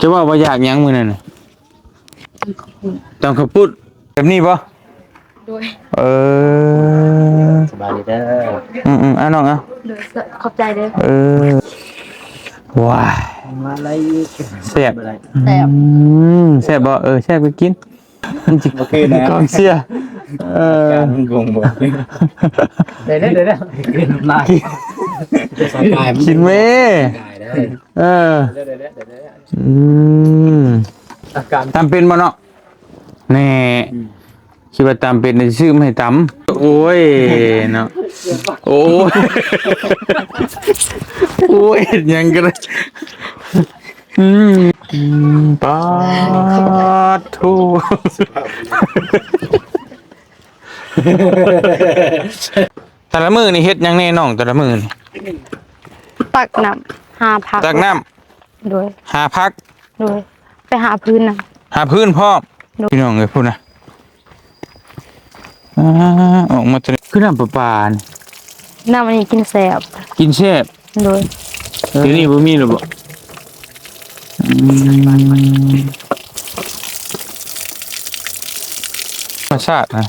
จะว่าอยากยังมื้อนั่นน่ะต้องขับปุ้นแบบนี้บ่ด้วยเออสบายดีเด้ออ่ะน้องอ่ะโดยขอบใจเด้อว้ายมาอะไรแซ่บแซ่บแซ่บบ่แซ่บก็กินมันจิกองเสียการงงบ่เดี๋ยวกินน้ำลายสกายกินแม่เดี๋ยวอาการตำเป็นบ่เนาะแน่คิดว่าตำเป็นชื่อไม่ให้ตำโอ้ยเนาะโอ้ยโอ้ยยังกันปาทูแต่ละมือนี่เฮ็ดยังแน่น้องแต่ละมือนี่ตักน้ำหาพักตักน้โดยำหาพักโดยไปหาพื้นนะหาพื้นพ่อพี่น้องเลยพูดนะออกมาจะคือน้ำประปาน้ำอันนี้กินแซ่บกินแซ่บโดยทีนี้บ่มีหรอบ่ธรรมชาตินะ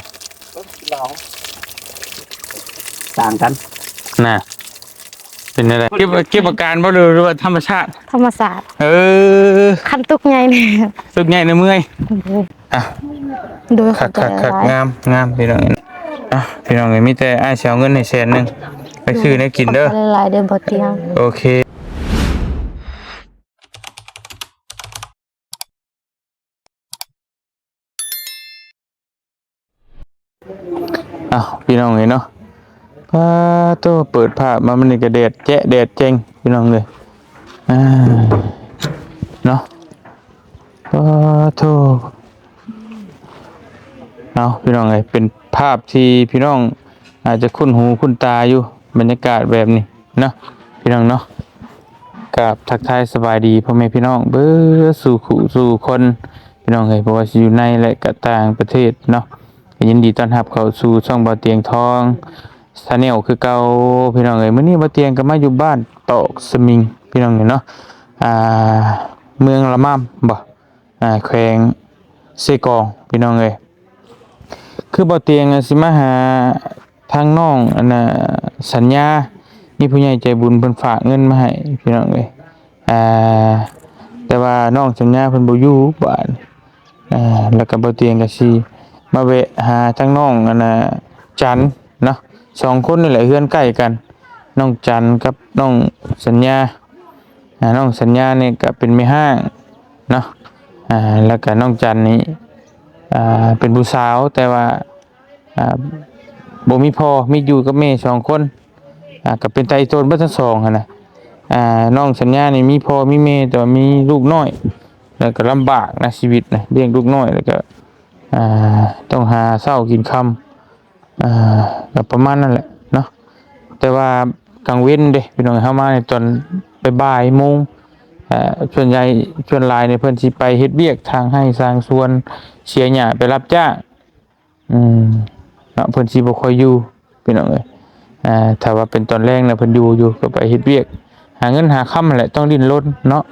ต่างกันน่ะเป็นอะไรเก็บอาการบ่หรือว่าธรรมชาติธรรมศาสตร์คันตุกใหญ่เลยตุกใหญ่ในเมื่อยอ่ะโดยคักงามพี่น้องพี่น้องมีแต่อ้ายสิเอาเงินให้100,000ไปซื้อได้กินเด้อหลายเด้อบ่เตียงโอเคพี่น้องเนาะพาตัวเปิดภาพมามันนี่ก็แดดแจ้งพี่น้องเลยเนาะพาตัวพี่น้องเลยเป็นภาพที่พี่น้องอาจจะคุ้นหูคุ้นตาอยู่บรรยากาศแบบนี้เนาะพี่น้องเนาะกับทักทายสบายดีพ่อแม่พี่น้องเบ้อสู่คนพี่น้องเลยเพราะว่าอยู่ในและก็ต่างประเทศเนาะยินดีต้อนรับเข้าสู่ช่องบ่อเตียงทองชาแนลคือเก่าพี่น้องเอ้ยมื้อนี้บ่อเตียงก็มาอยู่บ้านตอกสมิงพี่น้องเนาะเมืองละม่ำบ่แขวงเซกองพี่น้องเอ้ยคือบ่อเตียงสิมาหาทางน้องอันน่ะสัญญามีผู้ใหญ่ใจบุญเพิ่นฝากเงินมาให้พี่น้องเอ้ยแต่ว่าน้องสัญญาเพิ่นบ่อยู่บ้านแล้วก็บ่อเตียงก็สิมาแวะหาทั้งน้องอันน่ะจันเนาะ2คนนี่แหละเฮือนใกล้กันน้องจันกับน้องสัญญาน้องสัญญานี่ก็เป็นแม่ห้างเนาะแล้วก็น้องจันนี่เป็นผู้สาวแต่ว่าบ่มีพ่อมีอยู่กับแม่2คนก็เป็นไตโตนเบิดทั้งสองหั่นน่ะน้องสัญญานี่มีพ่อมีแม่แต่ว่ามีลูกน้อยแล้วก็ลำบากนะชีวิตนะเลี้ยงลูกน้อยแล้วก็ต้องหาเช้ากินค่ำแบบประมาณนั่นแหละเนาะแต่ว่ากลางเว้นเด้พี่น้องเข้ามาในตอนบ่ายโมงส่วนใหญ่ส่วนหลายในเพิ่นสิไปเฮ็ดเวียกทางให้สร้างสวนเสียหญ้าไปรับจ้างเนาะเพิ่นสิบ่ค่อยอยู่พี่น้องเอ้ยถ้าว่าเป็นตอนแรกน่ะเพิ่นอยู่ก็ไปเฮ็ดเวียกหาเงินหาค่ำนั่นแหละต้องดิ้นรนเนาะ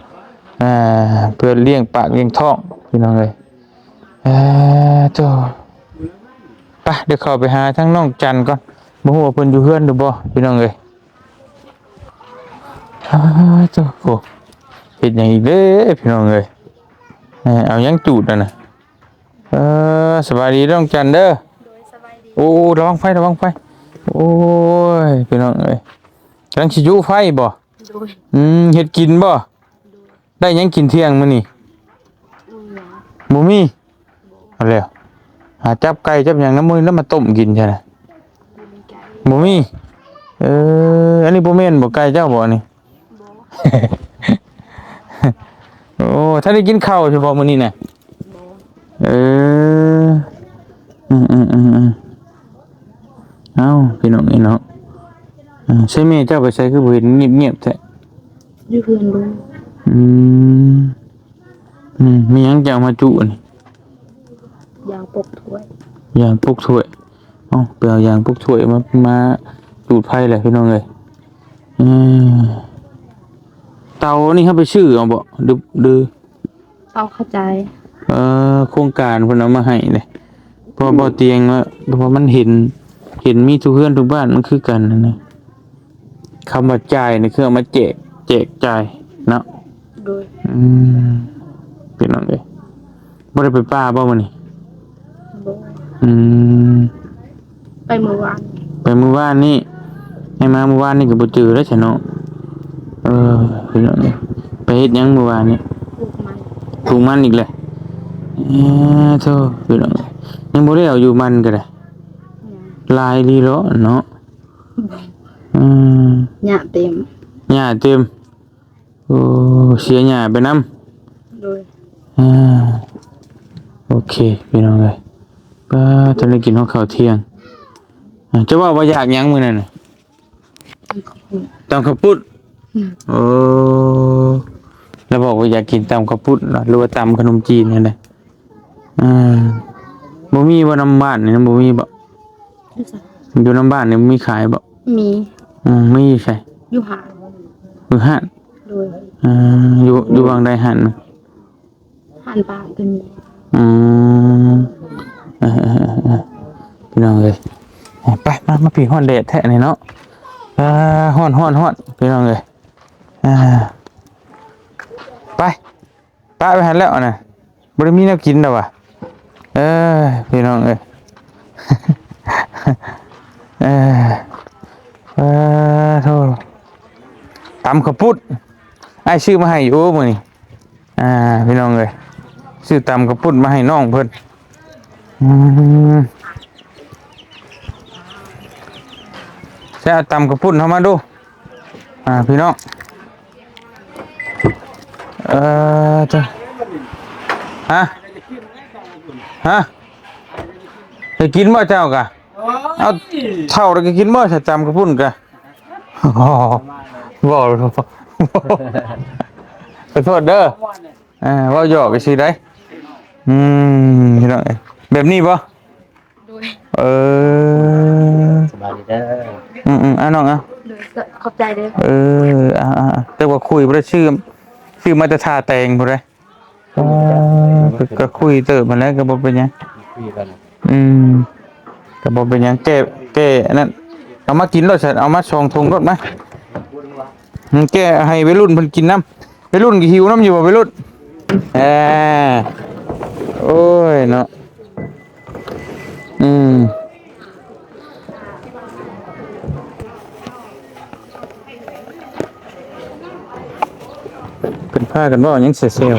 เพื่อเลี้ยงปากเลี้ยงท้องพี่น้องเอ้ยจ้าไปเดี๋ยวเข้าไปหาทั้งน้องจันก่อนบ่ฮู้ว่าเพิ่นอยู่เฮือนหรือบ่พี่น้องเอ้ยจ้าโหเฮ็ดหยังอีกเด้อพี่น้องเอ้ยเอาหยังจูดน่ะสบายดีน้องจันเด้อโอ้ระวังไฟโอ้ยพี่น้องเอ้ยกำลังสิจุไฟบ่เฮ็ดกินบ่ได้หยังกินเที่ยงมื้อนี้บ่มีเอาแล้วหาจับไก่จับหยังน้ำมือแล้วมาต้มกินใช่ไหมบ่มีอันนี้บ่แม่นบ่ไก่เจ้าบ่นี่โอ้ถ้าได้กินข้าวเฉพาะมื้อนี้น่ะเอ้าพี่น้องนี่เนาะใช่แม่เจ้าไปใช้คือบ่เห็นเงียบๆแท้อยู่เฮือนดูมีหยังจะเอามาจุนี่ยางปกถ้วยไปเอายางปกถ้วยมาจูดไฟเลยพี่น้องเลยเตานี่เขาไปชื่อเอาบ่ดื้อ เขาเข้าใจ โครงการเพิ่นเอามาให้เลยเพอบ่เตียงว่าเพราะมันเห็นมีทุกเพื่อนทุกบ้านมันคือกันนั่นนะคำว่าจ่ายนี่คือเอามาแจกจ่ายเนาะ โดย อืมเป็นจังได๋บ่ได้ไปป่าบ่มื้อนี้ บ่ อืม ไปเมื่อวาน ไปเมื่อวานนี้ให้มาเมื่อวานนี่ก็บ่เจอแล้วใช่เนาะเป็นจังได๋ไปเฮ็ดหยังเมื่อวานนี้ ปลูกมันปลูกมันอีกเลยโธ่เป็นจังได๋ยังบ่ได้เอาอยู่มันก็ได้ ลายลีโลเนาะอืม หญ้าเต็ม หญ้าเต็มโอ้เสียหญ้าไปนำ โดย อ่าโอเคพี่น้องเอ้ยป้าตอนนี้กินข้าวเที่ยงจะว่าอยากหยังมื้อนั้นน่ะตำข้าวปุ้นโอ้แล้วบอกว่าอยากกินตำข้าวปุ้นเหรอหรือว่าตำขนมจีนนั่นแหละบ่มีบ่น้ำบ้านนี่บ่มีบ่อยู่น้ำบ้านนี่มีขายบ่ มี มีใช่ อยู่หา อยู่ห้าน โดย อยู่วางใดหันมัน หันปลาก็มี อืมพี่น้องเลยไปมาพี่ฮ้อนแดดแท้นี่เนาะฮ้อนพี่น้องเลยไปไปหันแล้วนะบ่ได้มีแนวกินดอกว่ะพี่น้องเอ้ยโธ่ตำข้าวปุ้นไอ้ชื่อมาให้อยู่มื้อนี้พี่น้องเอ้ยซื้อตำข้าวปุ้นมาให้น้องเพิ่นใช่เอาตำข้าวปุ้นเข้ามาดูพี่น้องจ้ะฮะจะกินบ่เจ้ากะเอาเท่าแล้วก็กินบ่ใส่ตำข้าวปุ้นกะบ่ขอโทษเด้อว่าหยอกไปสิได้พี่น้องแบบนี้ป่ะ โดย สบายดีเด้อน้องโดยขอบใจเด้อ แต่ว่าคุยบ่ได้ชื่อมาตรฐานแต่งบ่ได้ก็คุยเติบมาแล้วก็บ่เป็นหยัง คุยกัน ก็บ่เป็นหยังแก้อันนั้นเอามากินรถเอามา2ถุงรถมาแก้ให้วัยรุ่นเพิ่นกินน้ำวัยรุ่นก็หิวน้ำอยู่บ่วัยรุ่นโอ้ยเนาะเป็นผ้ากันว่ายังเซล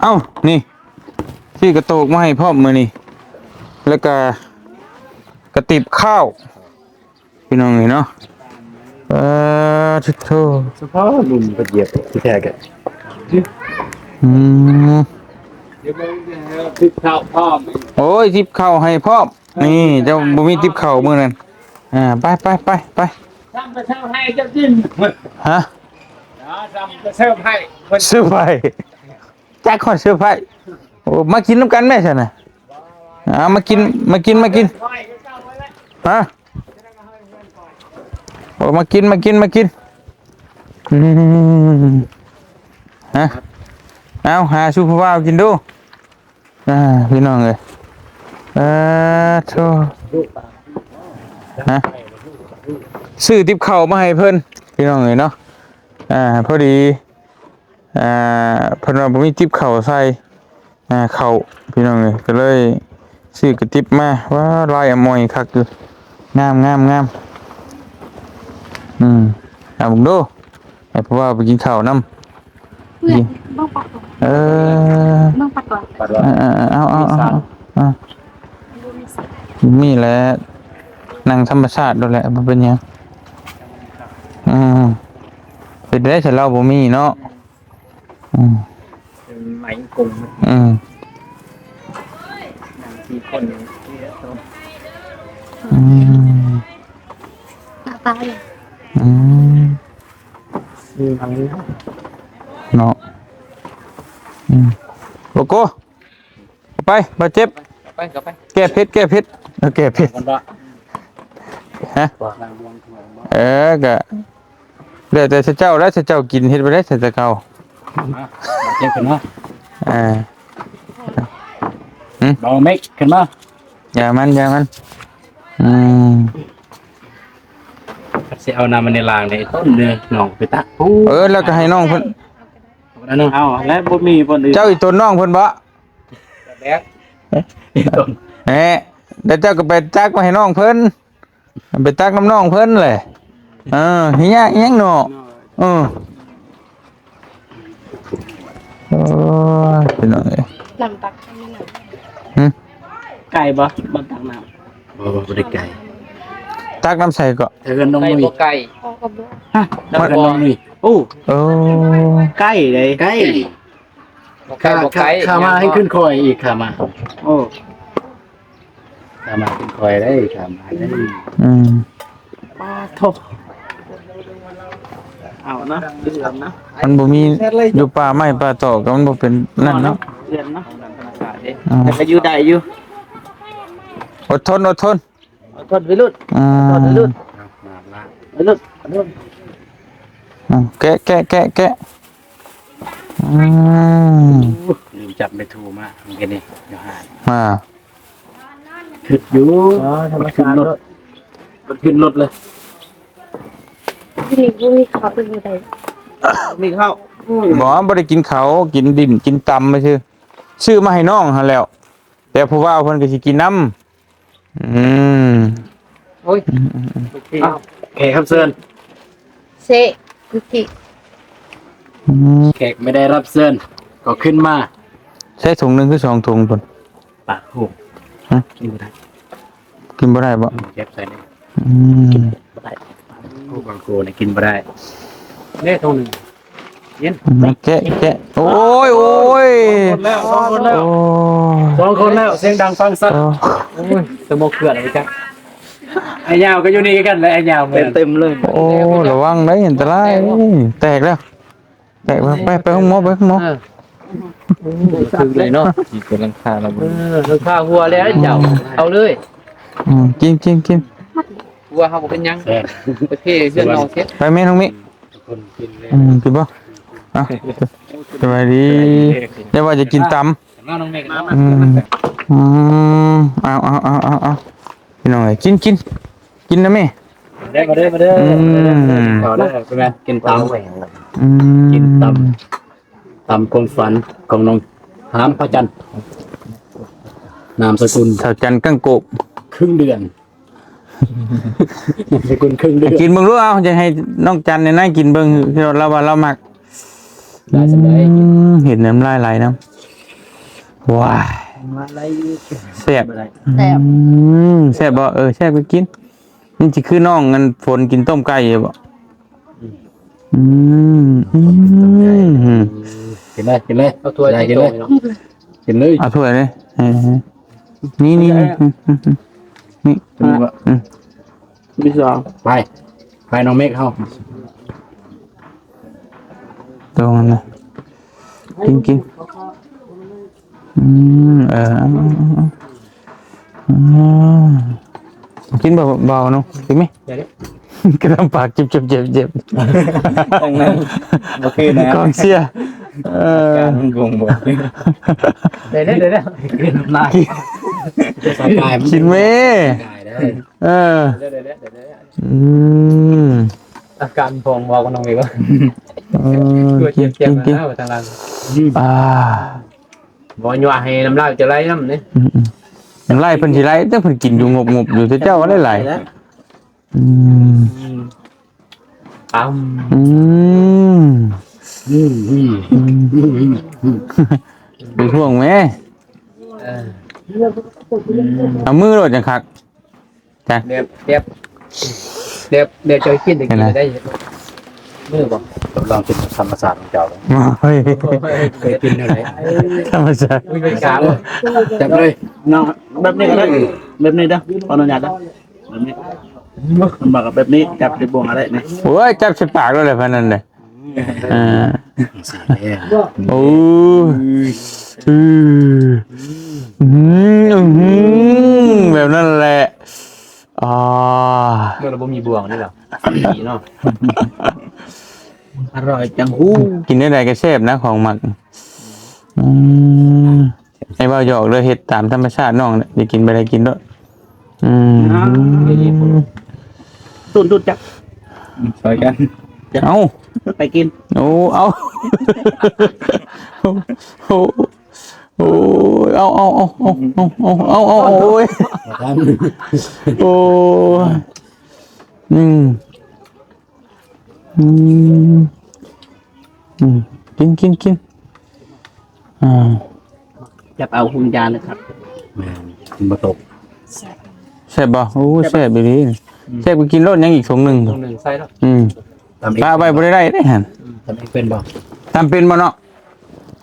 เอ้านี่ที่กระโตกมาให้พ่อมือนี่แล้วก็กระติบข้าวพี่น้องนี่เนาะทุกโท เฉพาะลุมกระเหยียบที่แท้กัน ทิพข้าวพ่อม โอ้ยทิปข้าวให้พ่อนี่เจ้าบ่มีทิปข้าวมื้อนั้นไป ทำกระเช้าให้เจ้าจิ้ม ฮะ ทำกระเช้าให้คน เสื้อไฟแจ็คขอเสื้อไฟโอ้มากินน้ำกันแม่ใช่ไหมมากินฮะโอ้มากินฮะเอาหาชูพะว่าวกินดูพี่น้องเลยโธ่ฮะซื้อติ๊บเข่ามาให้เพิ่นพี่น้องเลยเนาะพอดีเพิ่นว่าบ่มีติ๊บเข่าใส่เข่าพี่น้องเลยก็เลยซื้อกระติ๊บมาว่าลายอมอยคักอยู่งามเอาบุงดูให้เพราะว่าไปกินข้าวน้ำ เพื่อนบ้างปัดก่อนบ้างปัดก่อน ปัดว่า เอามีแหละนั่งธรรมชาติด้วยแหละมันเป็นยังเป็นได้แต่เราบ่มีเนาะไหมกลุ่มที่คนที่ต้อง หน้าตาเลย มีทางนี้ เนาะโลโก้ไปบาดเจ็บ ไปกลับไป แก้เพชรแก้เพชรกันว่า ฮะ นางบวง ก็ แล้วแต่เจ้าแล้วเจ้ากินเฮ็ดบ่ได้แต่เก่า เจ็บขึ้นมา อ่า เบาเม็กขึ้นมา อย่ามันอืม สิเอาน้ำมันในรางในต้นเนื้อหนองไปตัก แล้วก็ให้น้องเพิ่น เอาและบ่มีบ่อื่น เจ้าอีต้นน้องเพิ่นบ่ แบก ต้น แหมแล้วเจ้าก็ไปตักมาให้น้องเพิ่นไปตักน้ำน้องเพิ่นแหละเฮียอิหยังเนาะโอ้ยพี่น้องเอ้ย ลำตักให้มันหน่อย ไก่บ่บ่ตักน้ำบ่ได้ไก่ ตักน้ำใส่ก็ เธอกันน้อง ไก่ นุ้ย บ่ไก่ พอกับบ่ ฮะเธอกันน้องนุ้ยโอ้ โอ้ ไก่เลยไก่ บ่ไก่บ่ไก่ ข้ามาให้ขึ้นคอยอีกข้ามาโอ้ข้ามาขึ้นคอยได้ข้ามาได้ อืม ป้าทบเอานะดึงลำนะ มันบ่มีอยู่ป่าไม้ป่าตอกก็มันบ่เป็นนั่นเนาะ เรียนนะแต่ก็อยู่ได้อยู่ อดทน อดทนวิรุธ อื อดทนวิรุ ม ธวิรุธ แกะอืม ลืมจับไปทูมาเมื่อกี้นี่เดี๋ยวหาย มา ขึ้นอยู่ธรรมชาติรถมันขึ้นรถเลย ที่นี่บ่มีเขาเป็นบ่ได้ มีข้าว บ่บ่ได้กินเขาวกินดินกินตำไม่ซื่อซื้อมาให้น้องหั่นแล้ว แต่ผู้ว่าเพิ่นก็สิกินน้ำโอ้ย โอเคครับเซิร์น เซกุกิ แขกไม่ได้รับเซิร์นก็ขึ้นมา ใช้ถุงหนึงคือ2ถุงพุ่น ปากหูกินบ่ได้ กินบ่ได้บ่ เก็บใส่นี่ อืม บ่ได้ผู้บางโกเนี่ยกินบ่ได้เนี่ยตรงนึงเย็น แกะโอ้ย สองคนแล้ว โอ้ สองคนแล้วเสียงดังฟังชัด โอ้ยสมองเกลือนเลยจ้ะ ไอ้ยาวก็อยู่นี่กันเลยไอ้ยาวเต็มเลย โอ้ระวังได้อันตรายแตกแล้วแตกไปห้องหมอไปห้องหมอ คือเลยเนาะมีคนลังคาเราลังคาหัวแล้วเจ้าเอาเลย กิน หัวเฮาบ่เป็นหยังโอเคเพื่อนน้องเซ็ต ไปแม่น้องมิ คนกินเลย กินป่ะสบายดีเดี๋ยวว่าจะกินตำ น้องเมฆมา เอาพี่น้องกินนะแม่ มาเด้อขอได้เป็นไงกินตำกินตำความฝันของน้องหามพระจันทร์นามสกุล สาวจันกังโกบ ครึ่งเดือนนามสกุลครึ่งเดือน กินเบิ่งรู้เอาจะให้น้องจันเนี่ยนั่งกินเบิ่งที่เราว่าเรามัก ได้สบาย เห็นน้ำลายไหลน้ำว้าย มาอะไร แซ่บ แต่ แซ่บบ่แซ่บไปกินนี่สิคือน้องงันฝนกินต้มไก่บ่กินเลย เอาถ้วย กิ ที่ น โต เลย เนาะ กินเลย เอาถ้วยเลยนี่นี่ มีสองไปน้องเมฆเข้า ตรงนั้นนะกินกินเบาๆเนาะกินไหมกระทำปากเจ็บตรงนั้นโอเคนะ กองเสีย มันงงบ่ เดี๋ยวกินน้ำลายสบาย กินไหม ได้ อาการพองบอกกับน้องเอกว่า กิน แล้วทางหลังบ่ยัวให้น้ำลายจะไหลน้ำนี่ น้ำลายเพิ่นสิไหลแต่เพิ่นกินอยู่งบอยู่แต่เจ้าว่าไหลไปท่วงแม่เอามือโดดจังคักจ้ะ เดี๋ยวจะกินได้มือบ่ ลองกินธรรมศาสตร์ของเจ้า เฮ้ย เคยกินอะไร ธรรมชาติ ไม่กล้า จับเลยน้องแบบนี้ก็ได้แบบนี้นะขออนุญาตนะแบบนี้มันบอกกับแบบนี้จับในบ่วงอะไรนี่ โอ้ยจับใส่ปากแล้วเลยพะนั่นเลยโอ้แบบนั้นแหละเมื่อเราบ่มีบ่วงนี่หรอเนาะ อร่อยจังหู้ กินได้ใดก็แซ่บนะของหมักอืมไอ้เบาหยอกเลยเฮ็ดตามธรรมชาติน้องเนี่ยอย่ากินไปได้กินด้วยอืม ตุนจักซอยกัน เอา ไปกิน โอ้เอาโอ้โอ้เอาโอ้ยโอ้อืมอืมกินอ่า จะเอาหุ่นยาเลยครับแม่กินบะตก แซ่บบ่โอ้แซ่บไปดิแซ่บไปกินรสยังอีกถุงหนึ่ง ตรงหนึ่งใส่แล้ว ป้าไปบ่ได้ได้หัน ทำเองเป็นบ่ ตำเป็นบ่เนาะ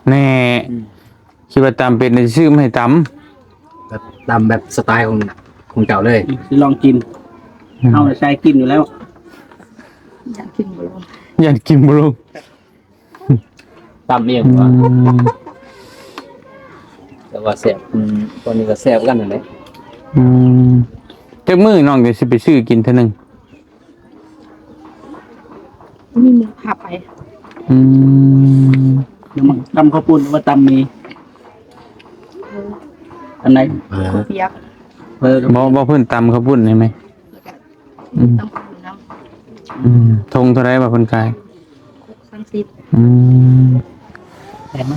แน่คิดว่าตำเป็นจะซื้อมาให้ต ตามแบบสไตล์ของเก่าเลยลองกินเอาใช้กินอยู่แล้ว อยากกินบ่ลง ำอยากกินบ่ลูก ตำเองว่าแต่ว่าแซ่บตัวนี้ก็แซ่บกันนั่นแหละ จักมื้อน้องจะสิไปซื้อกินเท่านึง มีหมูพาไป เดี๋ยวมันตำข้าวปุ้นว่าตำมีอันไหน ข้าวเปียก บ่เพิ่นตำข้าวปุ้นได้ไหม แล้วก็ต้องกินน้ำ ทงเท่าไรบ่เพิ่นขาย 30 แพงไหม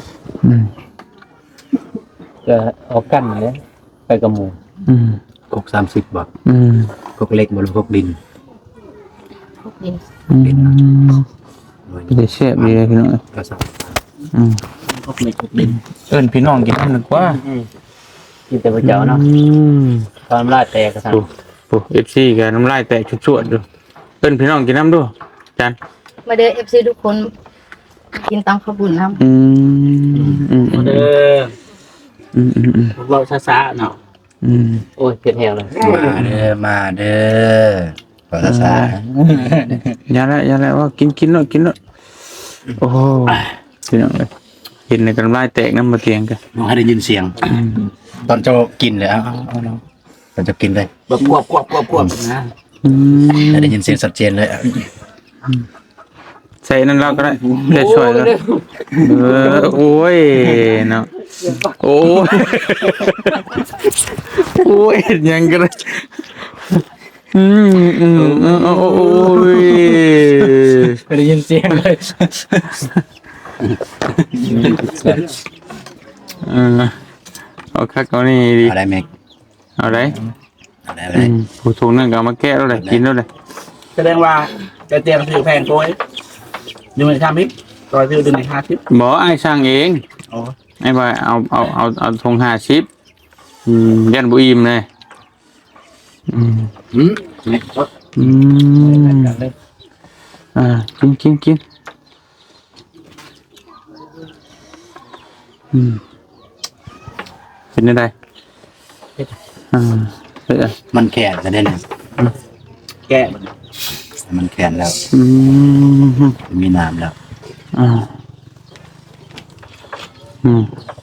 ก็เอากันนั่นแหละไปกับหมู กก30บาทกกเล็กบนกกดิน พวกดิน ไปแซ่บดีเลยพี่น้อง ก็สั่ง กเล็กกดิน เอิ้นพี่น้องกินน้ำนึกว่า กินแต่บ่เจ้าเนาะตอนลาดแตกก็สั่ง ปุ๊ FC ก็น้ำลายแตกชุดๆอยู่เอิ้นพี่น้องกินน้ำดูจัน มาเด้อ FC ทุกคนกินตามข้าวบุญน้ำ เด้อเราช้าๆเนาะ โอ้ยเผ็ดแห้งเลย มาเด้อขอช้า อย่าละว่ากินเนาะโอ้พี่น้องเลยเห็นในกันลายแตกน้ำมาเตียงกัน น้องให้ได้ยินเสียง ตอนจะกินเลยเอาตอนจะกินเลยแบบควบนะให้ได้ยินเสียงชัดเจนเลย ใส่นั่นเราก็ได้ได้ช่วยแล้วโอ้ยเนาะโอ้ยยังก็ได้โอ้ย ไม่ได้ยินเสียงเลย เอาคักเอานี่ดี อะไรเมก เอาได้ อะไร ผู้สูงนั่นก็มาแก้แล้วเลยกินแล้วเลย แสดงว่าจะเตรียมถือแพงโกยดูในชามพิษต่อถือดูในชาพิษ บอกไอ้ช่างเองไอ้บ่าเอาทง50ยันบุอิมเลยกินเป็นยังไงมันแข็งจะได้เลยแก้มันแข็งแล้วมีน้ำแล้ว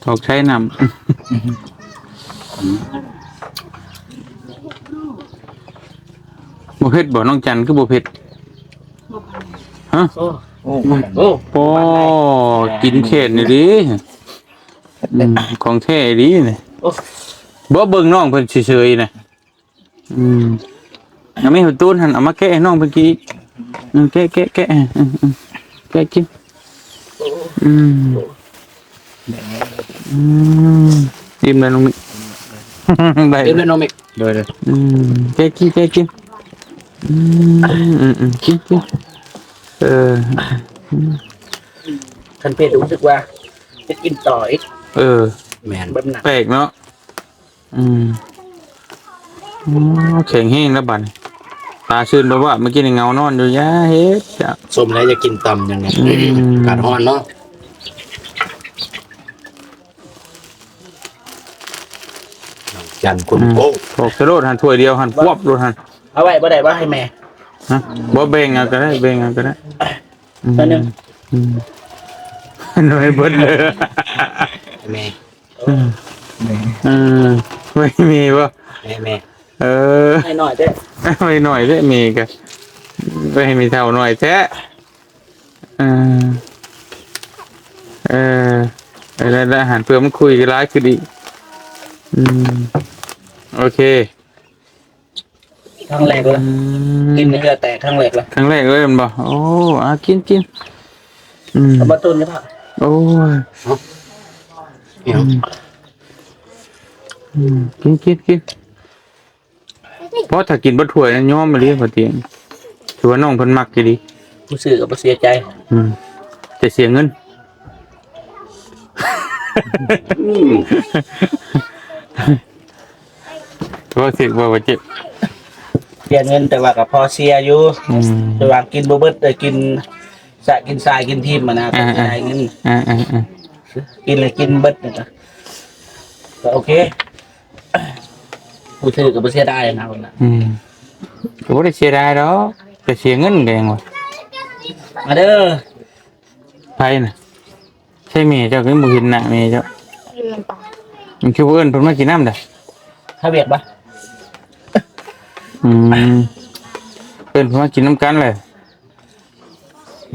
ถอกใช้น้ำบ่เผ็ดบ่น้องจันคือบ่เผ็ดฮะโอ้กินเข็ดนี่ดิของแท้ดินี่บ่เบิ่งน้องเพิ่นเฉยๆน่ะยังไม่เห็นตูนหันเอามาแกะให้น้องเพิ่นกินแกะแกะกินอิ่มเลยน้องมิได้อิ่มเลยน้องมิเลยแกะกินกินท่านเพชรรู้สึกว่าจะกินต่ออีกแมนแบบหนัก แปลกเนาะแข็งแห้งแล้วบัดตาชื่นเพราะว่าเมื่อกี้ในเงานอนอยู่ยะเฮ็ดจ้ะ สมแล้วจะกินตำยังไงการฮ้อนเนาะจันคุณโก้ ถอกสโลดหันถ้วยเดียวหันควบโลดหัน เอาไว้บ่ได้ว่าให้แม่ ฮะบ่เบ่งเอาก็ได้เบ่งเอาก็ได้ ตอนนึง น้อยเบิดเลย แม่ ไม่มีป่ะ แม่ ให้หน่อยเด้ ไม่หน่อยได้มีกันไม่มีเท่าหน่อยแท้ เออเออแล้วอาหารเพื่อมันคุยกันร้ายคือดีโอเค ครั้งแรกเลยกินเนื้อแตกครั้งแรกเลย ครั้งแรกเลยมันบอกโอ้กินเอามาตุนใช่ปะ โอ้ย เดี๋ยว กินเพราะถ้ากินบะถั่วยนะย้อมมาเรียกพอเตียงถือว่าน้องเพิ่นมักอยู่ดี ผู้ซื้อกับผู้เสียใจ จะเสียเงินเพราะเสียว่าเจ็บ เสียเงินแต่ว่ากับพอเสียอยู่แต่ว่ากินบ่เบิดกินสะกินทรายกินทิมนะก็ได้เงินกินเลยกินเบิดนะก็โอเคผู้ซื้อกับผู้เสียได้นะคนน่ะ ก็บ่ได้เสียดายดอกแต่เสียเงินแดงว่ะ มาเด้อ ไปน่ะใช่แม่เจ้าคือบ่เห็นหน้าแม่เจ้า เรื่องปาก มันคือว่าเอิ้นเพิ่นมากินน้ำเด้อ ถ้าเวียดปะ เอิ้นเพิ่นมากินน้ำกันเลย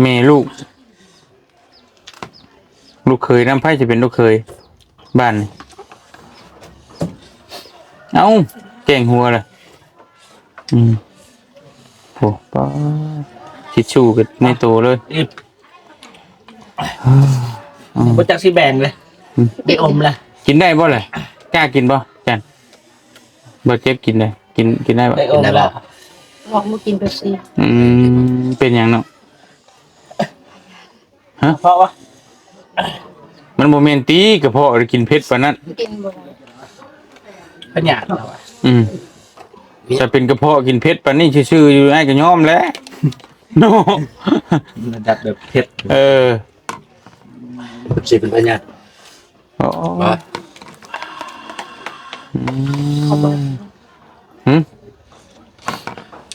แม่ลูกเคยน้ำไผจะเป็นลูกเคยบ้านนี่เอ้าแกงหัวเลยโหป้าทิชชู่กันในโตเลย บ่จักสิแบ่งเลยไปอมเลย กินได้บ่เลยกล้ากินบ่จันบ่เจ็บกินเลยกินได้บ่ ไปอมแล้ว บอกมากินเป๊ปซี่ เป็นหยังเนาะ เพราะว่า มันบ่แม่นตีกระเพาะกินเผ็ดปานนั้น กินบ่ได้ ขยะเราอะ จะเป็นกระเพาะกินเผ็ดปานนี้ซื่อๆอยู่ไอ้ก็ยอมแล้วโน ระดับแบบเผ็ด สิเป็นพญาติ อ๋อ ว่า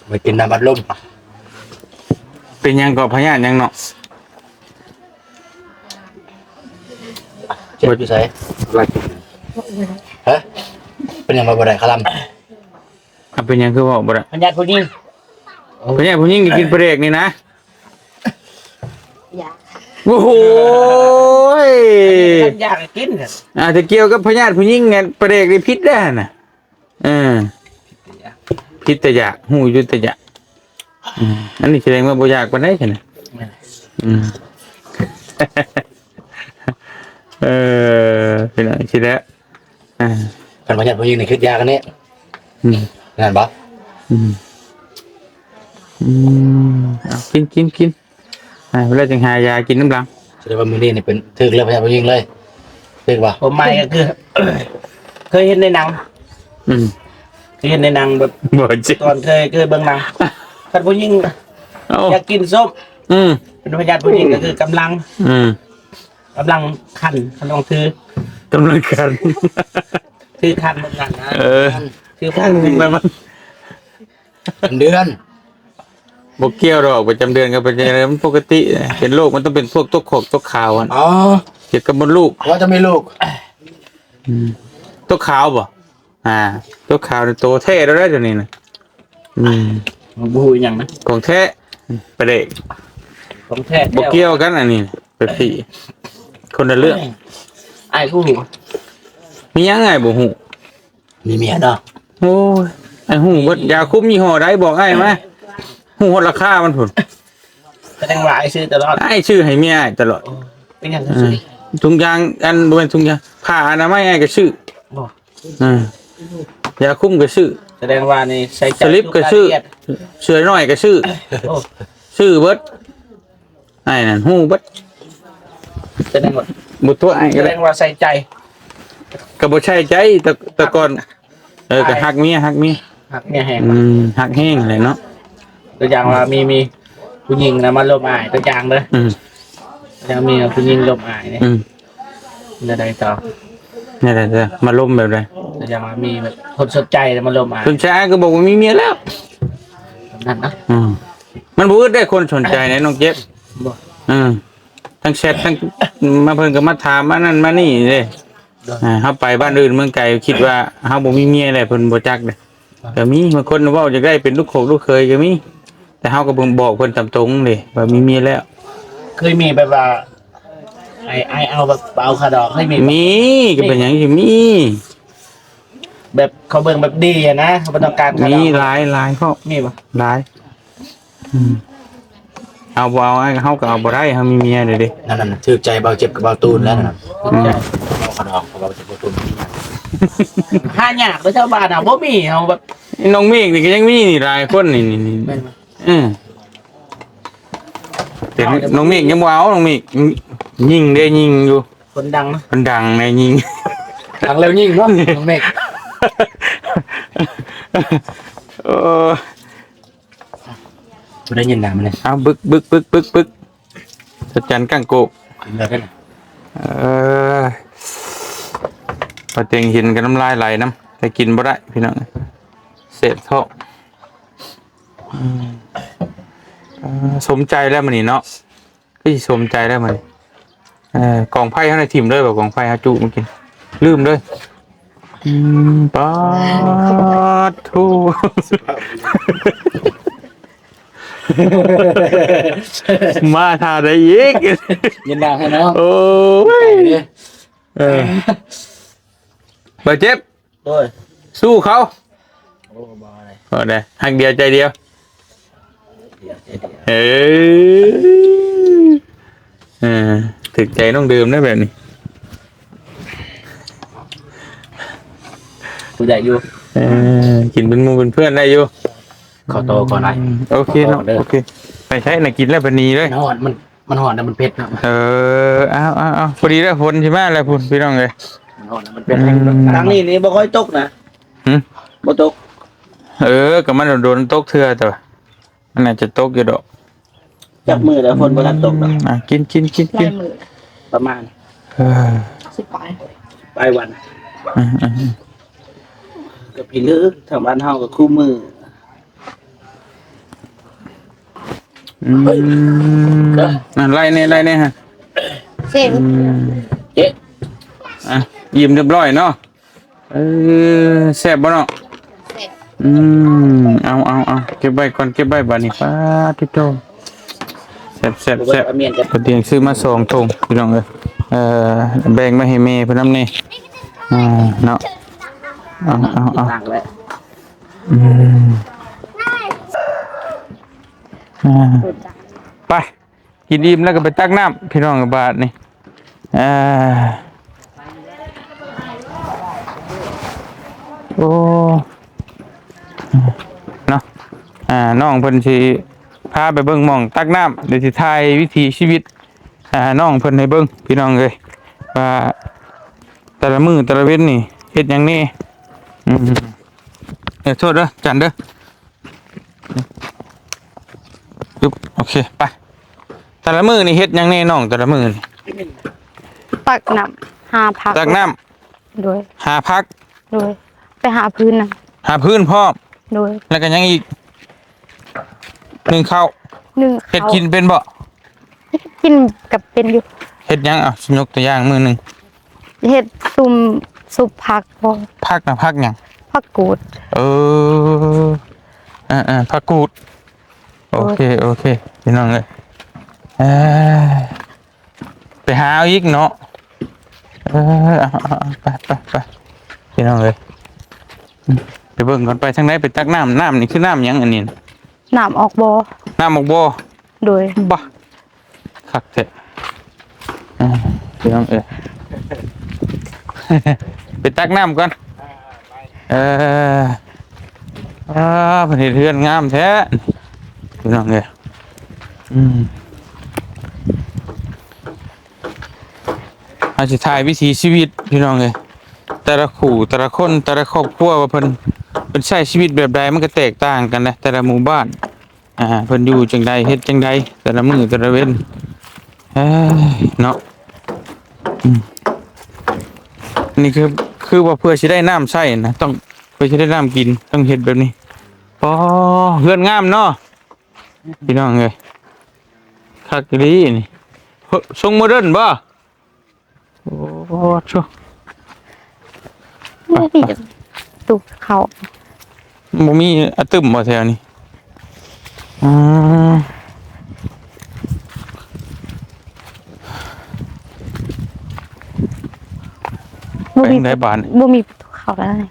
ไปกินน้ำบัดลม เป็นหยังก็พยานหยังเนาะ เจ็บอยู่ไสอะไรฮะเป็นยังมาบ่ได้คลำ เป็นหยังคือบอกบ่ได้ ขยะพวกนี้ พยานผู้หญิงก็กินปลาเด็กนี่นะ อยาก โอ้โหย อยากกินกัน อาจจะเกี่ยวกับพยานผู้หญิงไงปลาเด็กนี่พิษได้น่ะพิษแต่อยากหูอยู่แต่อยากอันนี้แสดงว่าบ่อยากปานใดใช่ไหมเป็นอะไรสิแล้วกันพญาติผู้หญิงนี่คือยากันนี่นั่นบ่ กินเวลาจึงหายากินน้ำลัง แสดงว่ามื้อนี้นี่เป็นถึกเรื่องพญาติผู้หญิงเลยถึกบ่ ผมไม่ก็คือ เคยเห็นในหนังเคยเห็นในหนังแบบ บ่จริง ตอนเคยเบิ่งหนังท่านผู้หญิงอยากกินส้มเป็นพยานผู้หญิงก็คือกำลังคันต้องถือก ำลังกัน ถือคันเหมือนกันนะ คือพวก เป็นเดือน บ่เกี่ยวหรอกประจำเดือนกับประจำเดือนมันปกติเป็นโรคมันต้องเป็นพวกตกขอกตกขาวอ่ะ อ๋อ เกี่ยวกับมดลูก ว่าจะมีลูก ตกขาวบ่ตกขาวโตแท้แล้วได้เดี๋ยวนี้นะ บูอย่างนะ ของแท้ประเด็ก ของแท้ บ่เกี่ยวกันอันนี้เป็นพี่คนละเรื่อง ไอ้ผู้หู มียังไงบ่ฮู้ มีเมียเนาะ โอ้ยไอ้ฮู้เบิดยาคุมยี่ห้อใดบอกไอ้มาฮู้ฮอดราคามันพุ่น แสดงว่าไอ้ซื้อตลอด ไอ้ชื่อให้เมียตลอด เป็นอย่างซื้อ ถุงยางอันบ่เป็นถุงยางผ้าอนามัยไอ้ก็ชื่อ บอก ยาคุมก็ชื่อ แสดงว่านี่ใส่ใจ สลิปก็ชื่อ ทุรายละเอียด เสือน้อยก็ชื่อ โอ้ ชื่อเบิดไอ้นั่นฮู้เบิด แสดงว่า บ่ตัวไอ้ แส ก็ ด ได้ งว่าใส่ใจ ก็บ่ใช่ใจแต่ก่อนก็ฮักเมีย หักเนี่ยแหง ฮักแห้งเลยเนาะ ตัวอย่างว่ามีผู้หญิงนะมาลมอายตัวอย่างเลยยังมีผู้หญิงลมอายเนี่ยจะได้ต่อ นี่แหละจ้ะมาล้มแบบใด ตัวอย่างว่ามีแบบคนสนใจมาลมอาย คนชายก็บอกว่ามีเมียแล้ว นั่นนะ มันบ่อึดได้คนสนใจนะน้องเจ็บ บอก ทั้งแชททั้งมาเพิ่นก็มาถามมานั่นมานี่เด้เฮาไปบ้านอื่นเมืองไกลคิดว่าเฮาบ่มีเมียแหละเพิ่นบ่จักเด้ก็มีบางคนเว้าอยากได้เป็นลูกโขกลูกเคยก็มีแต่เฮาก็บ่บอกเพิ่นตามตรงเด้ว่ามีเมียแล้ว เคยมีแบบว่าไอเอาแบบเอาขาดอกให้มี มีก็เป็นอย่างที่มี แบบเขาเบิ่งแบบดีอะนะเขาบ่ต้องการขาด มี อก หลายเขา มีบ่ หลายเอาบ่เอาไอ้เฮาก็เอาบ่ได้เฮามีเมียเด้เด้ นั่นถือใจเบาเจ็บกับเบาตูนแล้วนะเบาขนองเบาเจ็บเบาตูน หายากเลยชาวบ้านอ่ะบ่มีเอาแบบ น้องเมฆนี่ก็ยังมีนี่หลายคนนี่แต่น้องเมฆยังบ่เอาน้องเมฆยิงได้ยิงอยู่ คนดังนะ มันดังในยิง ทางเร็วยิ่งเนาะน้องเมฆ เออ กูได้ยินนามมันเลย เอาบึกสะจันกังโกก เลิกกัน พอเต็งเห็นกันน้ำลายไหลน้ำแต่กินบ่ได้พี่น้องเสพท้องสมใจแล้วมันนี่เนาะก็สมใจแล้วมันกองไพ่ข้างในทีมเลยแบบกองไพ่ฮาจุมากินลืมเลยปาทู มาทาได้อีก ยินนามให้น้อง โอ้ยบาดเจ็บ โดย สู้เขา โอ้บ่อะไร เอาได้หักเดียวใจเดียวเอ้ถึกใจน้องดื่มได้แบบนี้ กูได้อยู่ กินเป็นหมูเป็นเพื่อนได้อยู่ ขอโตก่อนไร โอเคเนาะโอเคไปใช้น่ะกินแล้วปนีเลย มันหอนมันหอนแล้วมันเผ็ดนะ เอาพอดีแล้วฝนใช่ไหมแล้วพุ่นพี่น้องเลย มันหอนแล้วมันเผ็ด ทางนี้นี่บ่ค่อยตกนะบ่ตก กับมันโดนตกเทือแต่ว่ามันอาจจะตกอยู่ดอก จับมือแล้วฝนบ่ทันตกดอก กิน ลายมือ ประมาณ สิบปลาย ปลายวันก็พี่ลึกทางบ้านเฮาก็คู่มือ ไล่เนี่ยฮะ เส้น เจ๊ะ ยิ้มเรียบร้อยเนาะแซ่บบ่เนาะ เส้น เอาเก็บไว้ก่อนเก็บไว้บัดนี้ป้าทิโตแซ่บ เอาเมียนกัน กระเตียงซื้อมา2ถุงพี่น้องเอ้ยแบ่งมาให้แม่เพิ่นนำนี่เนาะเอา ต่างแล้ว ไปกินอิ่มแล้วก็ไปตักน้ำพี่น้องกับบาทนี่โอ้เนาะน้องเพิ่นสิพาไปเบิ่งหม่องตักน้ำเดี๋ยวสิถ่ายวิถีชีวิตน้องเพิ่นให้เบิ่งพี่น้องเอ้ยว่าแต่ละมื้อแต่ละเว้นนี่เฮ็ดหยังนี่โทษเด้อจันเด้อปึ๊บโอเคไปแต่ละมื้อนี่เฮ็ดหยังนี่น้องแต่ละมื้อนี่ ตักน้ำหาผัก ตักน้ โดย ำหาพัก โดยไปหาพื้นน่ะ หาพื้นพร้อม โดย แล้วก็ยังอีกนึ่งข้าว นึ่ง เฮ็ด ข้าว กินเป็นบ่ กินกับเป็นอยู่ เฮ็ดหยังยกตัวอย่างมื้อหนึง เฮ็ดตุ่มซุปผักบ่ พักนะพักหยัง ผักกูด ผักกูดโอเคพี่น้องเอ้ยไปหาเอาอีกเนาะไปพี่น้องเอ้ยไปเบิ่งก่อนไปทางไหนไปตักน้ำนี่คือน้ำหยังอันนี้น่ะ น้ำออกบ่ น้ำหมกบ่ โดย บ่คักแท้พี่น้องเอ้ย ไปตักน้ำก่อนผลิตเรือนงามแท้พี่น้องเอ้ยอาจจะถ่ายวิถีชีวิตพี่น้องเอ้ยแต่ละคู่แต่ละคนแต่ละครอบครัวว่าเพิ่นใช้ชีวิตแบบใดมันก็แตกต่างกันนะแต่ละหมู่บ้านเพิ่นอยู่จังใดเฮ็ดจังใดแต่ละมื้อแต่ละเว้นเนาะนี่คือว่าเพื่อสิได้น้ำใช้นะต้องเพื่อสิได้น้ำกินต้องเฮ็ดแบบนี้ปอเฮือนงามเนาะพี่น้องเอ้ยคักดีนี่ทรงโมเดิร์นบ่โอ้ชัว ไม่ได้จะตุกเขา บ่มีอะตึมบ่แถวนี้ ไปทางไหนบ้าน บ่มีประตูเข้าแล้วนี่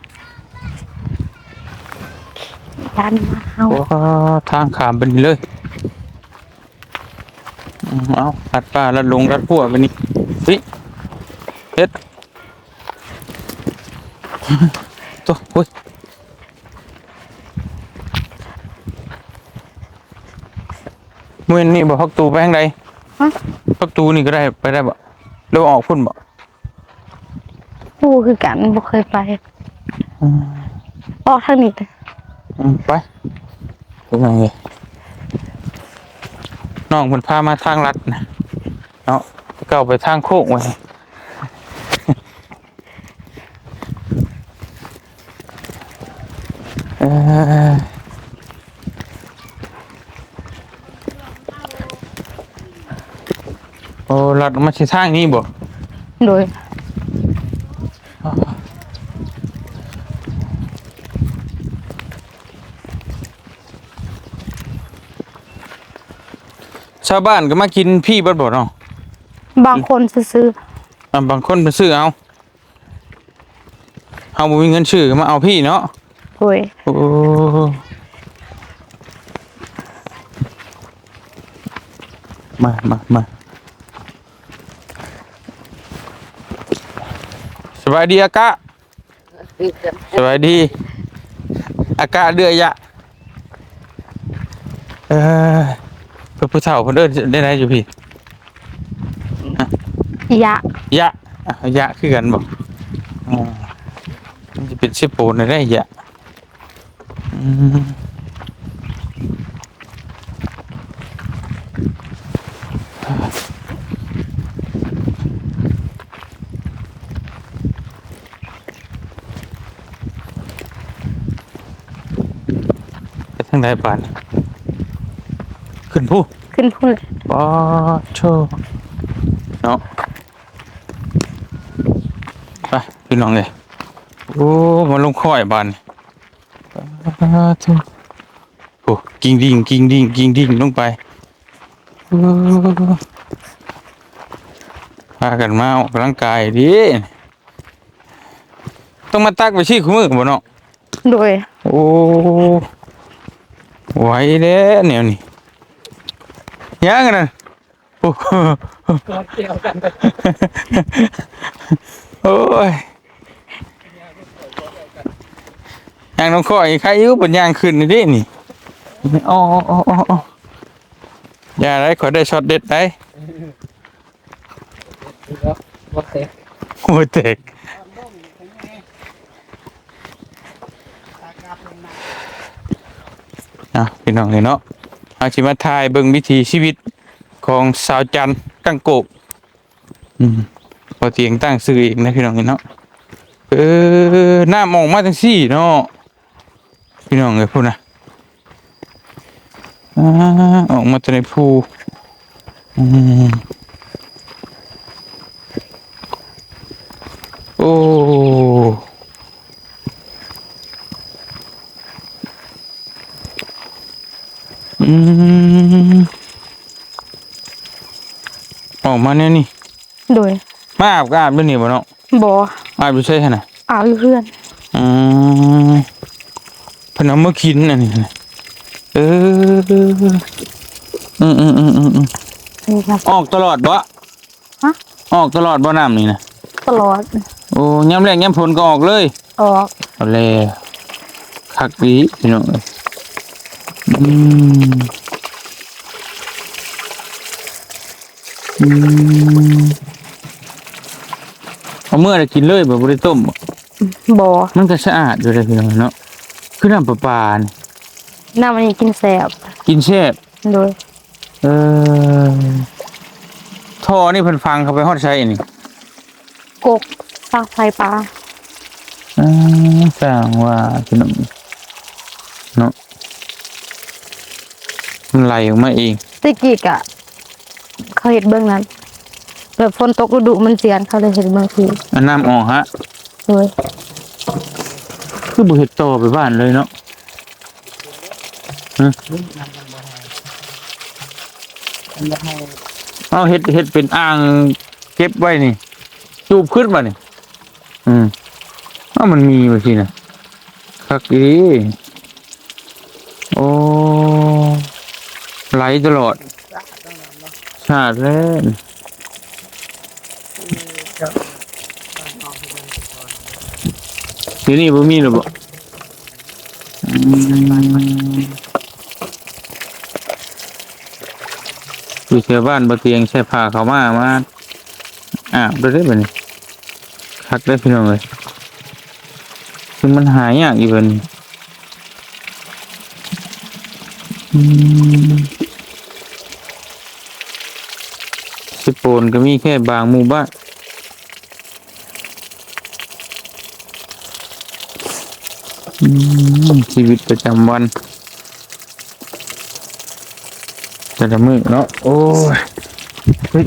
ด้านมาเฮา โอ้ทางขามเป็นเลยเอาลัดป้าลัดลงลัดพัวไปนี่เฮ้ยเฮ็ดตัวโอ้ยมื้อนี้บ่พักตูไปทางใด ฮะ พักตูนี่ก็ได้ไปได้บ่แล้วออกพุ่นบ่ ปูคือกันบ่เคยไปออกทางนี้ ไปเป็นไงน้องเพิ่นพามาทางลัดนะเนาะเก้าไปทางโค้งไว้โอ้ลัดมาสิทางนี้บ่ โดย ชาวบ้านก็มากินพี่เบิดบ่เนาะ บางคนซื้อบ างคนไปซื้อเอาบ่มีเงินซื้อก็มาเอาพี่เนาะ ๆโดย โอ้มาสบายดีอากะสบายดีอากะเดือยะเพื่อผู้เฒ่าเพิ่นเด้อได้อยู่พี่ ยะ ยะยะคือกันบ่อ๋อมันจะเป็นสิโปนได้ยะไปทางใดปานขึ้นผู้ ขึ้นพุ่นเลย ป้าโชเนาะไปพี่น้องเลยโอ้มาลงค่อยบานโอ้กิ่งดิ่งลงไปพากันมาออกกำลังกายดิต้องมาตักไปชี้ขมือบ่เนาะ โดย โอ้ไหวเด้แนวนี้ยังกันนะโอ้โอ้ยยางน้องข้อยใครอยู่บนยางขึ้นนี่ดินี่อ๋ออย่าได้ขอได้ช็อตเด็ดได้โอ้เตกพี่น้องเลยเนาะเอาชิมาทายเบิ่งวิถีชีวิตของสาวจันทร์กังโกกพอเตียงตั้งซื้ออีกนะพี่น้องเนาะหน้ามองมาจังซี่เนาะพี่น้องเลยพูดนะออกมาจากในภูโอ้ออกมาเนี่ยนี่ โดย มาอาบก็อาบด้วยนี่บ่เนาะ บ่ อาบอยู่ใช่ไหม เอาอยู่เพื่อน เพนเอามากินอันนี้นะนี่ครับ ออกตลอดบ่ ฮะ ออกตลอดบ่น้ำนี่นะ ตลอด โอ้ยามแรกยามฝนก็ออกเลย ออก เอาแล้วคักดีพี่น้องเอ้ยเอาเมื่อได้กินเลยแบบบ่ได้ต้มบ่ บ่ มันก็สะอาดอยู่เลยพี่น้องเนาะคือน้ำประปานี่ น้ำอันนี้กินแซ่บ กินแซ่บ โดย ท่อนี่เพิ่นฟังเข้าไปฮอดใช้นี่ กกซากไฟปลา สร้างว่าพี่น้องเนาะมันไหลออกมาเอง ตะกี้กะเขาเห็ดเบื้องนั้นแบบฝนตกฤดูมันเสียนเขาเลยเห็ดเบื้องที อันน้ำออกฮะ โดย คือบ่เฮ็ดต่อไปบ้านเลยเนาะเอาเฮ็ดเป็นอ่างเก็บไว้นี่จูบขึ้นมานี่ มันมีบางทีน่ะคักอีโอ้ไหลตลอดชาติแล้วทีนี้บ่มีหรอบ่อยู่แถวบ้านบ่เตียงใช้ผ้าเขาวมาได้บัดนี้คักได้พี่น้องเอ้ยคือมันหายากอีเพิ่นสิโปนก็มีแค่บางหมู่บ้านชีวิตประจำวันแต่ละมื้อเนาะโอ้ยเฮ้ย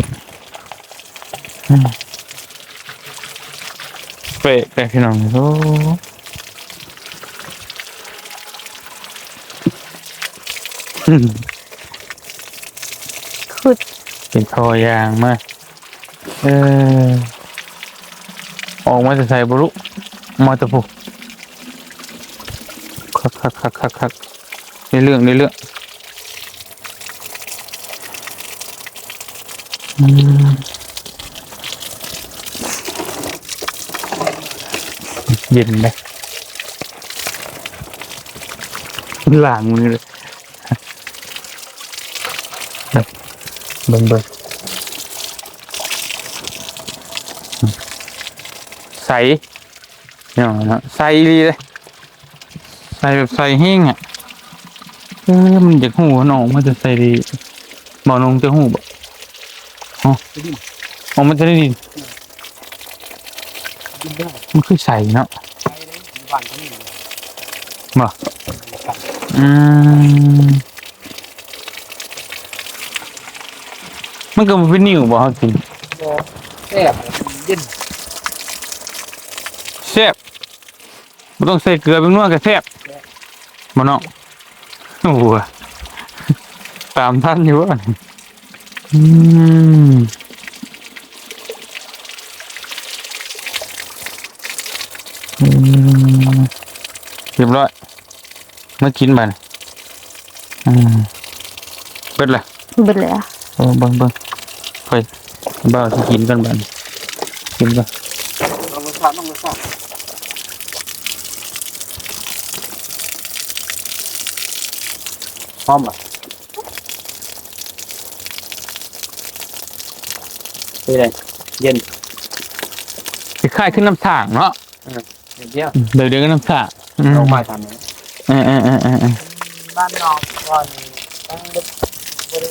เป๊ะแต่พี่น้องโอ้คือ เป็นทอยางมาออกมาจะใส่บุรุมาตะพุคักในเรื่องเย็นเลยหลังมือเลยเบิ่งใสเนาะใสดีเลยใสแบบใสแห้งมันจะหูน้องมันจะใสดีบ่น้องจะหูบ่มันจะได้ดีมันคือใสเนาะบ่มันก็มันเป็นนิ่วบ่เขากินแซ่บเย็นแซ่บบ่ต้องใส่เกลือเป็นนัวก็แซ่บบ่เนาะโอ้โหตามท่านอยู่ว่าเรียบร้อยมากินบัดเบิดละ เบิดเลยอ่ะ เบิ่งค่อยบ่าวสิกินกันบัดกินก่อนต้องรสชาติหอมอ่ะเป็นไงเย็น คล้ายๆขึ้นน้ำถ่างเนาะเดี๋ยวเดี๋ยวก็น้ำถ่างลงมาทำนี้บ้านนอกก่อนตั้งบริ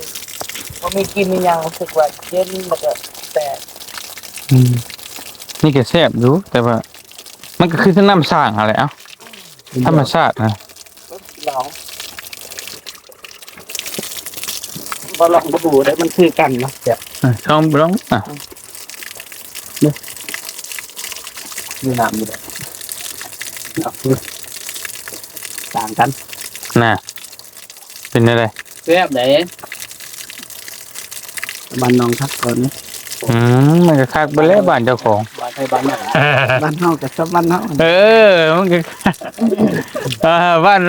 พอมีกินยังรู้สึกว่าเย็นแล้วก็แต่ นี่ก็แซ่บอยู่แต่ว่ามันก็คือน้ำสร้างอะไรธรรมชาตินะ ลอง บ่ลองบ่ดูได้มันคือกันเนาะแบบ ลองมีน้ำอยู่เลยต่างกัน น่ะเป็นอะไร แซ่บไหนบ้านน้องทักก่อนนะ มันก็คักไปแล้วบ้านเจ้าของ บ้านไทยบ้านไหนบ้านเฮากับชาวบ้านเฮา มันก็บ้าน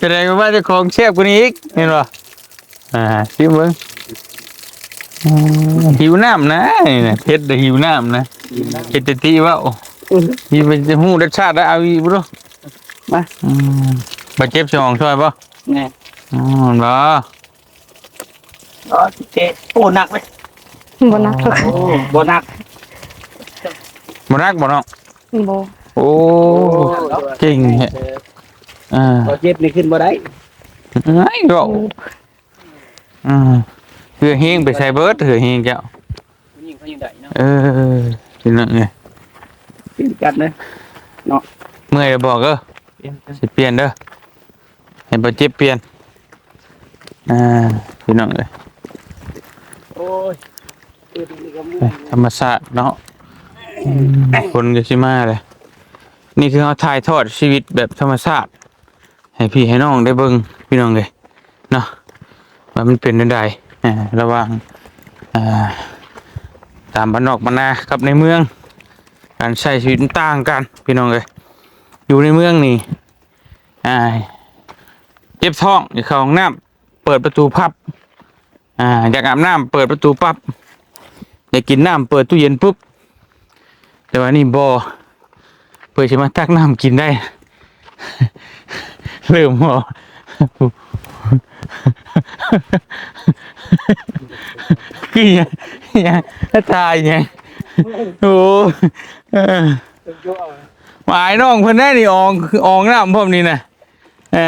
แสดงว่าเจ้าของแซ่บกว่านี้อีกเห็นป่ะชิมเบิ่งหิวน้ำนะนี่นะเฮ็ดได้หิวน้ำนะเฮ็ดแต่ตีว่านี่เป็นจะหูรสชาติได้เอาอีกบ่รู้มาบ่เจ็บสมองช่วยป่ะ แน่ บ่ เจ๊โอ้หนักเลย บ่นัก โอ้บ่หนัก บ่นักบ่เนาะ บ่ โอ้เก่งแฮะบ่เจ็บนี่ขึ้นบ่ได้ ไอ้เว้าเหือเฮงไปใส่เบิดเหือเฮงเจ้า ยิ่งเขายิ่งได้เนาะ สินั่นไง ขึ้นกันเลย เมื่อยบอกสิเปลี่ยนเด้อให้บ่เจ็บเปลี่ยนพี่น้องเอ้ย โอ้ย ธรรมชาติเนาะคนก็สิมาเลยนี่คือเขาถ่ายทอดชีวิตแบบธรรมชาติให้พี่ให้น้องได้เบิ่งพี่น้องเลยเนาะว่ามันเป็นจังไดระหว่างตามบ้านนอกบ้านนากับในเมือง การใช้ชีวิตมันต่างกันพี่น้องเอ้ยอยู่ในเมืองนี่เจ็บท้องอยากเข้าห้องน้ำเปิดประตูพับอยากอาบน้ำเปิดประตูปั๊บอยากกินน้ำเปิดตู้เย็นปุ๊บแต่ว่านี่บ่เปิดใช่ไหมตักน้ำกินได้ เริ่มบ่คือยังตายยังโอ้หมายน้องเพิ่นได้นี่ออกน้ำพร้อมนี่นะ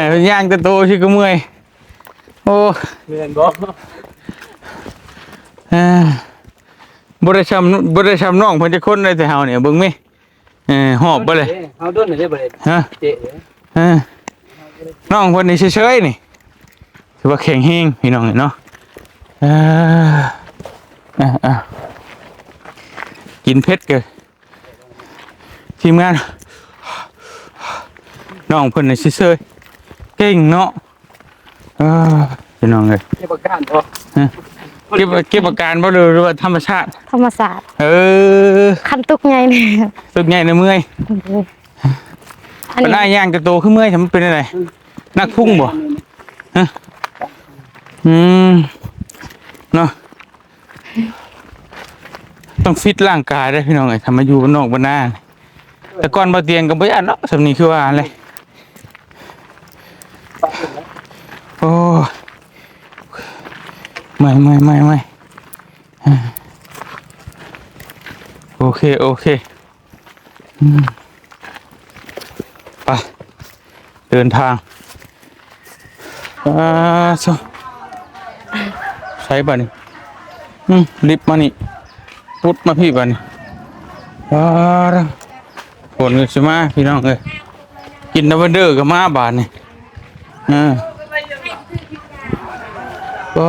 เพิ่นย่างตะโตชิก็เมื่อยโอ้เรียนบ่ บ่ได้ช้ำน้องเพิ่นจะคนได้แต่เฮาเนี่ยเบิ่งมั้ยหอบบ่เลย เฮาโดนได้บ่ได้ ฮะ เจ๊ น้องเพิ่นนี่เฉยๆนี่ถือว่าแข็งแรงพี่น้องเนาะกินเผ็ดเกินทีมงานน้องเพิ่นนี่เฉยๆเก่งเนาะพี่น้องเอ้ย เก็บอาการบ่ เก็บอาการบ่หรือว่าธรรมชาติ ธรรมศาสตร์ คันตุกไงเนี่ย ตึกใหญ่นะเมื่อย อัน มันได้ นี้ ย่างจะโตขึ้นเมื่อยทำมันเป็นอะไรนักพุ่งบ่ฮะเนาะต้องฟิตร่างกายได้พี่น้องไอ้ทำมาอยู่บนนอกบนหน้าแต่ก่อนบ่เตียงก็บ่อันเนาะสำนี้คือว่าอะไรโอ้ไม่โอเคไปเดินทางใช้บ่นี่ลิฟต์มานี่พุดมาพี่บ่นี่ฝนก็สิมาพี่น้องเอ้ยกินน้ำเด้อก็มาบาดนี่โอ้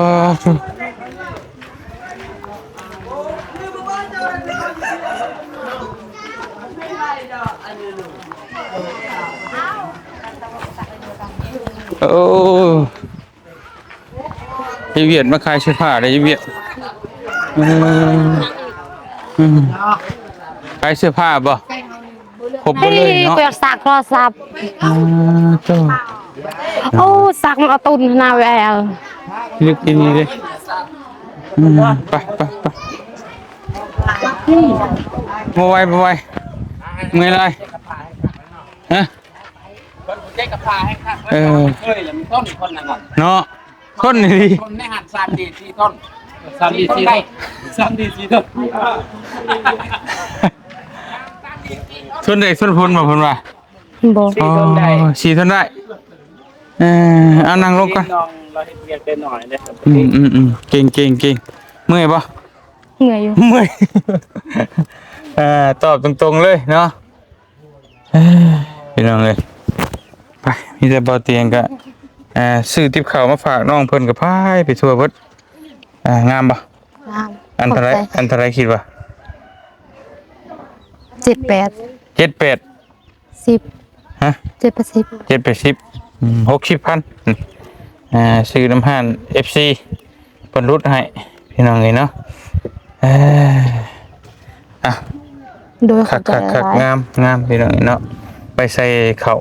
ยเวียดมาขายเสื้อผ้าได้เวียดขายเสื้อผ้าบ่ครบหมดเลยเนาะ เปิดสักโทรศัพท์ เจ้า โอ้สักมันเอาตุนนาแวว ลึกที่นี่เลยไปมาไวเมื่อยไรฮะ คนเจ๊กับพาให้ค่ะเฮ้ยแล้วมีต้นคนนั่นน่ะ เนาะคนนี่ดิ คนในหัน3 ดี4ต้น3 ดี 4 ต้น3 ดี 4 ต้น ส่วนใดส่วนพ้นมาพ้นว่า บ่ อ๋อสี่ทนได้เอานั่งลงกัน น้องเราเฮ็ดเวียกได้หน่อยเด้อ เก่งเมื่อยปะ เหนื่อยอยู่ เมื่อยตอบตรงๆเลยเนาะพี่น้องเลยไปมีแต่บ่อเตียงก็ซื้อติ๊บข้าวมาฝากน้องเพิ่นกับพายไปทั่วเบิดงามปะ น้ำ อันเท่าไรคิดว่า 78 78 10 ฮะ 70 780 60,000ซื้อน้ำห่าน FC เพิ่นรุดให้พี่น้องเลยเนาะโดย คักงามพี่น้องเนาะไปใส่ข้าว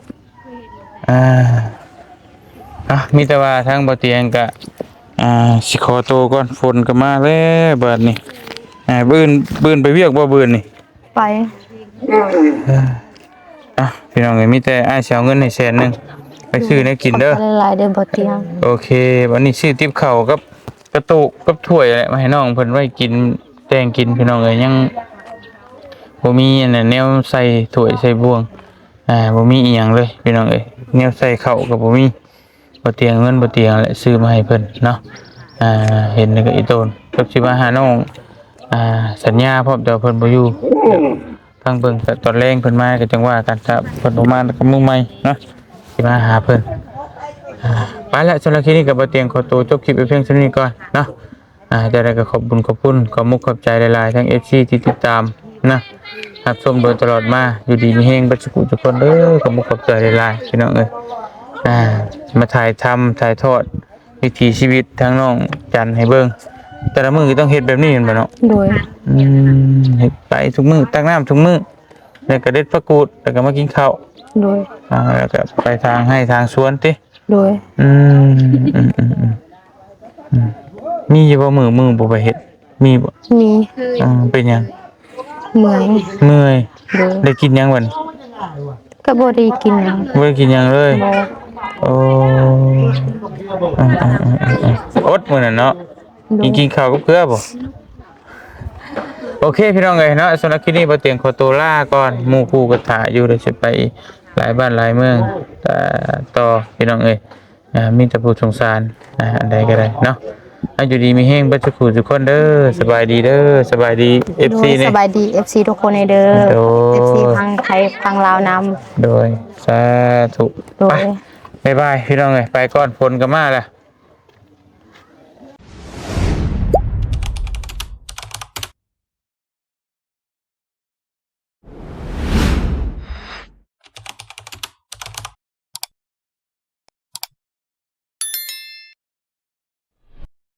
มีแต่ว่าทางบ่เตียงก็สิขอโตวก่อนฝนก็มาแล้วบัดนี้บื้นไปเวียกบ่บื้นนี่ ไป พี่น้องเอ้ยมีแต่อ้ายสิเอาเงินให้100,000ไปซื้อแนวกินเด้อ หลายๆเดือนบ่เตียง โอเควันนี้ซื้อติ๊บข้าวกับกระตุกกับถ้วยอะไรมาให้น้องเพิ่นไว้กินแตงกินพี่น้องเอ้ยยังบ่มีอันนั้นแนวใส่ถ้วยใส่บ่วงบ่มีอีหยังเลยพี่น้องเอ้ยแนวใส่ข้าวก็บ่มีบ่เตียงเงินบ่เตียงแหละซื้อมาให้เพิ่นเนาะเห็นแล้วก็อีโตนกับสิมาหาน้องสัญญาพร้อมแต่เพิ่นบ่อยู่ทางเบิ่งก็ตอนแรงเพิ่นมาก็จังว่ากันถ้าเพิ่นบ่มาก็มื้อใหม่เนาะสิมาหาเพิ่นไปแล้วสำหรับคลิปนี้ก็บ่เตียงขอตัวจบคลิปไว้เพียงเท่านี้ก่อนเนาะจะได้ก็ขอบคุณขอมุกขอบใจหลายๆทั้ง FC ที่ติดตามนะรับชมโดยตลอดมาอยู่ดีมีแฮงบัดสุขทุกคนเด้อขอมุกขอบใจหลายๆพี่น้องเอ้ยมาถ่ายทอดวิถีชีวิตทางน้องจันให้เบิ่งแต่ละมื้อต้องเฮ็ดแบบนี้แม่นบ่เนาะ โดย เฮ็ดไปทุกมื้อตักน้ำทุกมื้อ แล้วก็เด็ดผักกูดแล้วก็มากินข้าว โดย แล้วก็ไปทางให้ทางสวนติ โดย อืมอืมอืมอืมอืมมีอยู่บ่มือบ่ไปเฮ็ดมีบ่ มี เป็นหยัง เมื่อย เมื่อย โดย ได้กินหยังบัดนี้ ก็บ่ได้กินหยัง บ่ได้กินหยังเลย บ่ โอ้อดมื้อนั้นเนาะ โดย กินข้าวกับเกลือบ่โอเคพี่น้องเอ้ยเนาะสำหรับคลิปนี้บ่เตียงขอตัวลาก่อนหมู่คู่ก็ถ่าอยู่เดี๋ยวสิไปหลายบ้านหลายเมืองต่อพี่น้องเอ้ยมีแต่ผู้สงสารอันใดก็ได้เนาะอยู่ดีมีแฮงเบิดทุกผู้ทุกคนเด้อสบายดีเด้อสบายดี FC โดย นี่ สบายดี FC ทุกคนในเด้อ โดย FC พังไทยพังลาวนำ โดยสาธุ โด ไป ย บ๊ายบายพี่น้องเอ้ยไปก่อนฝนก็มาแล้ว